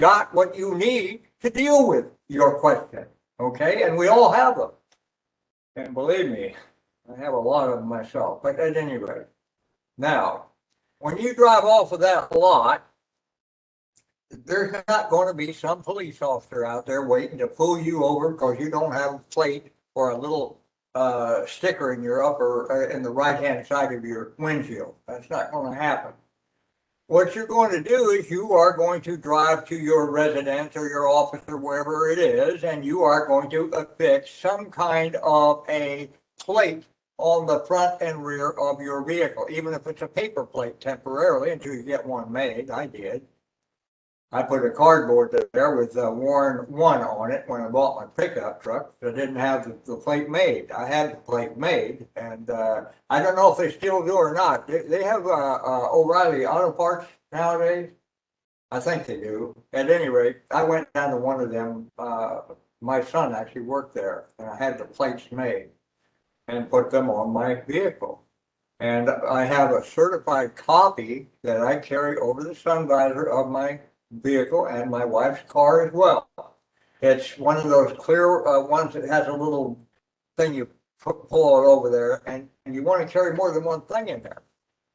got what you need to deal with your question. Okay, and we all have them. And believe me, I have a lot of them myself. But at any rate, now, when you drive off of that lot, there's not going to be some police officer out there waiting to pull you over because you don't have a plate or a little sticker in your upper, in the right-hand side of your windshield. That's not going to happen. What you're going to do is you are going to drive to your residence or your office or wherever it is, and you are going to affix some kind of a plate on the front and rear of your vehicle, even if it's a paper plate temporarily until you get one made. I did. I put a cardboard there with Warren 1 on it when I bought my pickup truck. I didn't have the plate made. I had the plate made, and I don't know if they still do or not. They have O'Reilly Auto Parts nowadays. I think they do. At any rate, I went down to one of them. My son actually worked there, and I had the plates made and put them on my vehicle. And I have a certified copy that I carry over the sun visor of my vehicle and my wife's car as well. It's one of those clear ones that has a little thing you pull it over there, and you want to carry more than one thing in there.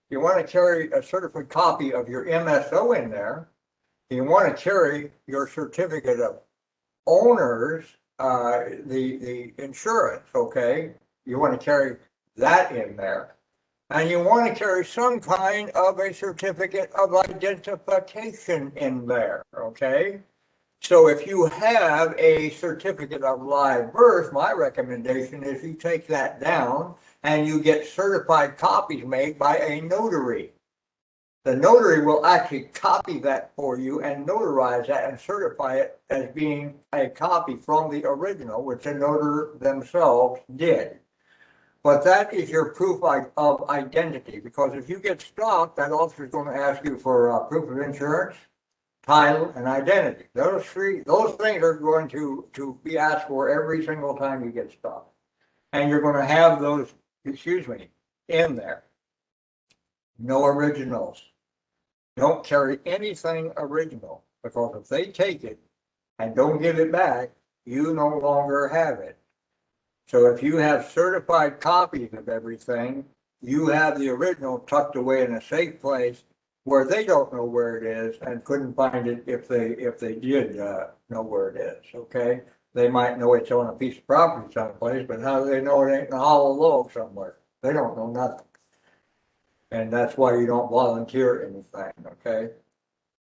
You want to carry a certified copy of your MSO in there. You want to carry your certificate of owners, the insurance, okay? You want to carry that in there. And you want to carry some kind of a certificate of identification in there, okay? So if you have a certificate of live birth, my recommendation is you take that down and you get certified copies made by a notary. The notary will actually copy that for you and notarize that and certify it as being a copy from the original, which the notary themselves did. But that is your proof of identity, because if you get stopped, that officer is going to ask you for proof of insurance, title, and identity. Those things are going to be asked for every single time you get stopped. And you're going to have those, in there. No originals. Don't carry anything original, because if they take it and don't give it back, you no longer have it. So if you have certified copies of everything, you have the original tucked away in a safe place where they don't know where it is and couldn't find it if they did know where it is, okay? They might know it's on a piece of property someplace, but how do they know it ain't in a hollow log somewhere? They don't know nothing. And that's why you don't volunteer anything, okay?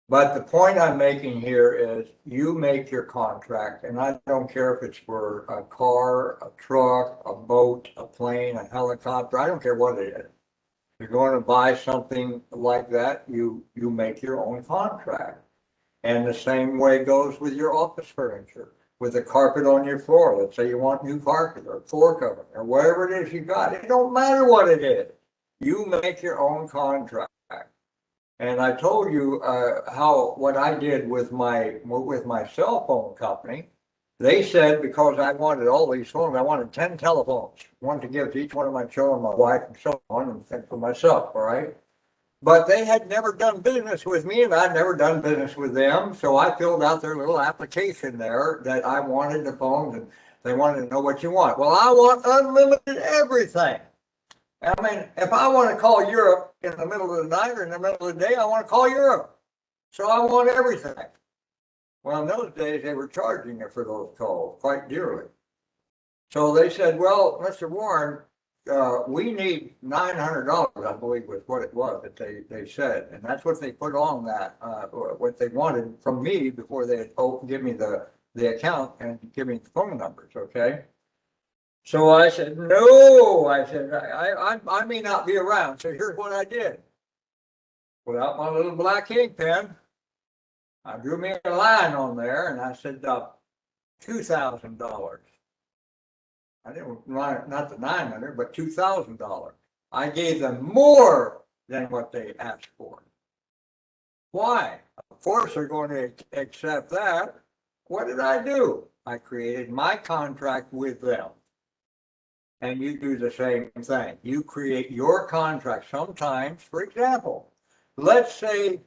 But the point I'm making here is you make your contract, and I don't care if it's for a car, a truck, a boat, a plane, a helicopter, I don't care what it is. If you're going to buy something like that, you make your own contract. And the same way goes with your office furniture, with the carpet on your floor. Let's say you want new carpet or floor covering or whatever it is you got. It don't matter what it is. You make your own contract. And I told you what I did with my cell phone company. They said because I wanted all these phones, I wanted 10 telephones, one to give to each one of my children, my wife, and so on, and for myself, all right? But they had never done business with me, and I'd never done business with them. So I filled out their little application there that I wanted the phones, and they wanted to know what you want. Well, I want unlimited everything. I mean, if I want to call Europe in the middle of the night or in the middle of the day, I want to call Europe. So I want everything. Well, in those days, they were charging you for those calls quite dearly. So they said, well, Mr. Warren, we need $900, I believe was what it was that they said. And that's what they put on that, what they wanted from me before they had give me the account and give me the phone numbers, okay? So I said, no, I said, I may not be around. So here's what I did. Without my little black ink pen, I drew me a line on there and I said, $2,000. I didn't write not the 900, but $2,000. I gave them more than what they asked for. Why? Of course they're going to accept that. What did I do? I created my contract with them. And you do the same thing. You create your contract. Sometimes, for example, let's say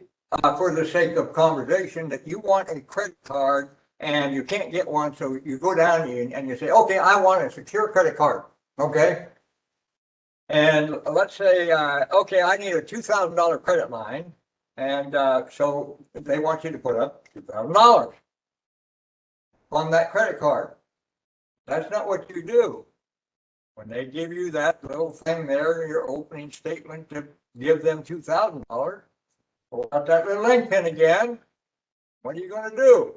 for the sake of conversation, that you want a credit card and you can't get one, so you go down and you say, okay, I want a secure credit card, okay? And let's say, okay, I need a $2,000 credit line, and so they want you to put up $2,000 on that credit card. That's not what you do. When they give you that little thing there in your opening statement to give them $2,000, pull out that little ink pen again. What are you going to do?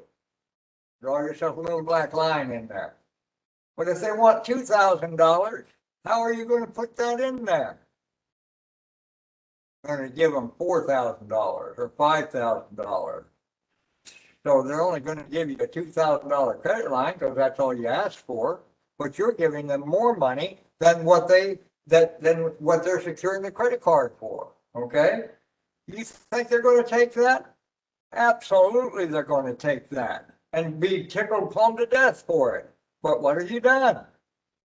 Draw yourself a little black line in there. But if they want $2,000, how are you going to put that in there? You're going to give them $4,000 or $5,000. So they're only going to give you a $2,000 credit line because that's all you asked for. But you're giving them more money than what they're securing the credit card for. Okay? You think they're going to take that? Absolutely, they're going to take that and be tickled plumb to death for it. But what have you done?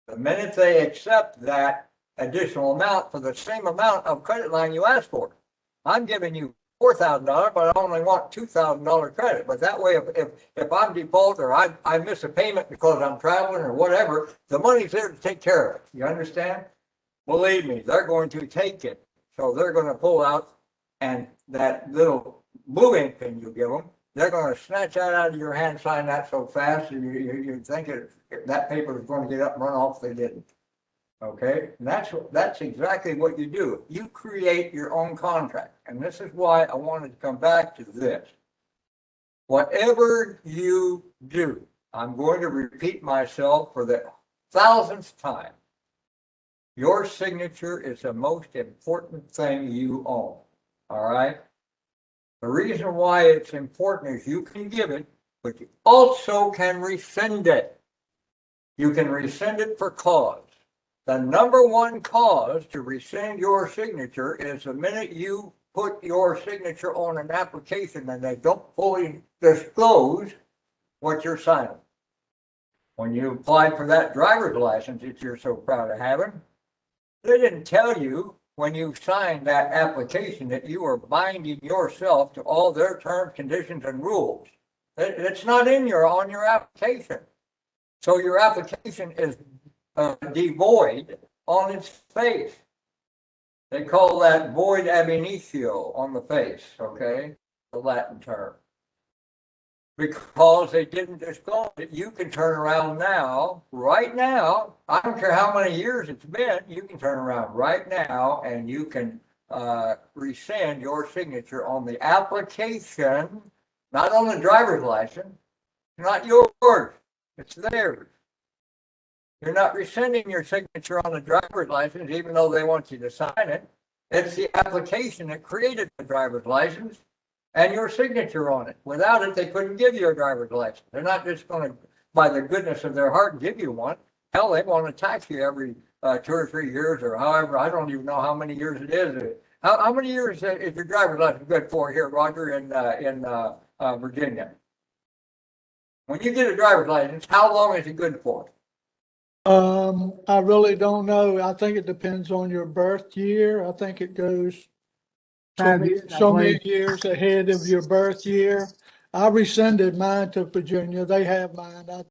The minute they accept that additional amount for the same amount of credit line you asked for, I'm giving you $4,000, but I only want $2,000 credit. But that way, if I'm default or I miss a payment because I'm traveling or whatever, the money's there to take care of it. You understand? Believe me, they're going to take it. So they're going to pull out, and that little blue ink pen you give them, they're going to snatch that out of your hand, sign that so fast, you think that paper is going to get up and run off. They didn't. Okay, and that's exactly what you do. You create your own contract, and this is why I wanted to come back to this. Whatever you do, I'm going to repeat myself for the 1,000th time. Your signature is the most important thing you own. All right. The reason why it's important is you can give it, but you also can rescind it. You can rescind it for cause. The number one cause to rescind your signature is the minute you put your signature on an application and they don't fully disclose what you're signing. When you applied for that driver's license that you're so proud of having, they didn't tell you when you signed that application that you were binding yourself to all their terms, conditions, and rules. It's not on your application. So your application is devoid on its face. They call that void ab initio on the face, okay? The Latin term. Because they didn't disclose it, you can turn around now, right now, I don't care how many years it's been, you can turn around right now and you can rescind your signature on the application, not on the driver's license, not yours, it's theirs. You're not rescinding your signature on the driver's license, even though they want you to sign it. It's the application that created the driver's license and your signature on it. Without it, they couldn't give you a driver's license. They're not just going to, by the goodness of their heart, give you one. Hell, they want to tax you every 2 or 3 years or however. I don't even know how many years it is. How many years is your driver's license good for here, Roger, in Virginia? When you get a driver's license, how long is it good for? I really don't know. I think it depends on your birth year. I think it goes so many years ahead of your birth year. I rescinded mine to Virginia. They have mine.